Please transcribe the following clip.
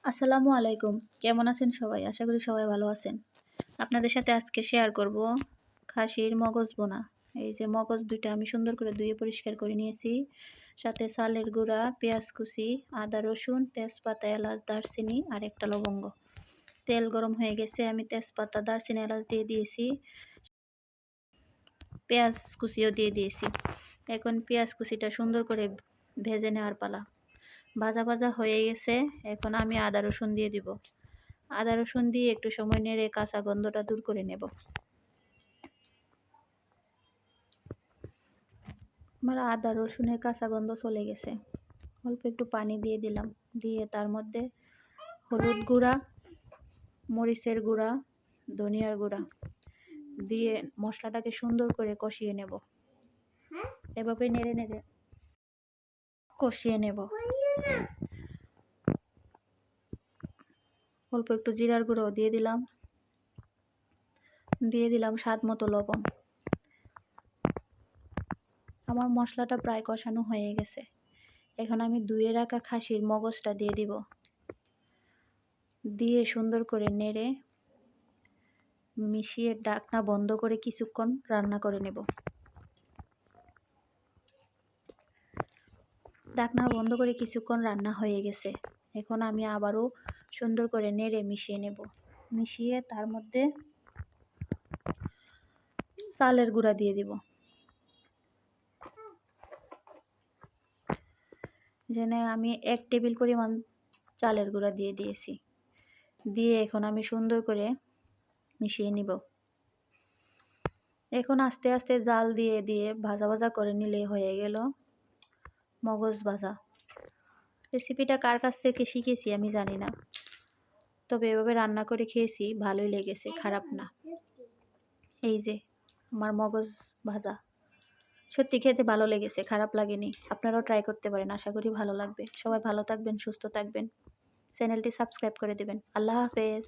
আসসালামু আলাইকুম। কেমন আছেন সবাই? আশা করি সবাই ভালো আছেন। আপনাদের সাথে আজকে শেয়ার করব খাসির মগজ বোনা। এই যে মগজ ২ টা আমি সুন্দর করে ধুয়ে পরিষ্কার করে নিয়েছি। সাথে চালের গুঁড়া, পেঁয়াজ কুচি, আদা রসুন, তেজপাতা, এলাচ, দারচিনি আর একটা লবঙ্গ। তেল গরম হয়ে গেছে, আমি তেজপাতা, দারচিনি, এলাচ দিয়ে দিয়েছি। পেঁয়াজ কুচিও দিয়ে দিয়েছি। এখন পেঁয়াজ কুচিটা সুন্দর করে ভেজে নেওয়ার পালা। ভাজা ভাজা হয়ে গেছে, এখন আমি আদা রসুন দিয়ে দিব। আদা রসুন দিয়ে একটু সময় নেড়ে কাঁচা গন্ধটা দূর করে নেব। আমার আদা রসুনের কাঁচা গন্ধ চলে গেছে। অল্প একটু পানি দিয়ে দিলাম, দিয়ে তার মধ্যে হলুদ গুঁড়া, মরিচের গুঁড়া, ধনিয়ার গুঁড়া দিয়ে মশলাটাকে সুন্দর করে কষিয়ে নেব। এভাবে নেড়ে নেড়ে কষিয়ে নেব। অল্প একটু জিরার গুঁড়ো দিয়ে দিলাম স্বাদ মতো লবণ। আমার মশলাটা প্রায় কষানো হয়ে গেছে। এখন আমি ধুয়ে রাখা খাসির মগজটা দিয়ে দিব। দিয়ে সুন্দর করে নেড়ে মিশিয়ে ঢাকনা বন্ধ করে কিছুক্ষণ রান্না করে নেব। ঢাকনা বন্ধ করে কিছুক্ষণ রান্না হয়ে গেছে। এখন আমি আবারও সুন্দর করে নেড়ে মিশিয়ে নেব। মিশিয়ে তার মধ্যে চালের গুঁড়া দিয়ে দিব। যেখানে আমি 1 টেবিল পরিমাণ চালের গুঁড়া দিয়ে দিয়েছি। দিয়ে এখন আমি সুন্দর করে মিশিয়ে নিব। এখন আস্তে আস্তে জাল দিয়ে দিয়ে ভাজা ভাজা করে নিলে হয়ে গেল মগজ ভাজা। রেসিপিটা কার কাছ থেকে শিখেছি আমি জানি না, তবে এভাবে রান্না করে খেয়েছি, ভালোই লেগেছে, খারাপ না। এই যে আমার মগজ ভাজা, সত্যি খেতে ভালো লেগেছে, খারাপ লাগেনি। আপনারাও ট্রাই করতে পারেন, আশা করি ভালো লাগবে। সবাই ভালো থাকবেন, সুস্থ থাকবেন, চ্যানেলটি সাবস্ক্রাইব করে দেবেন। আল্লাহ হাফেজ।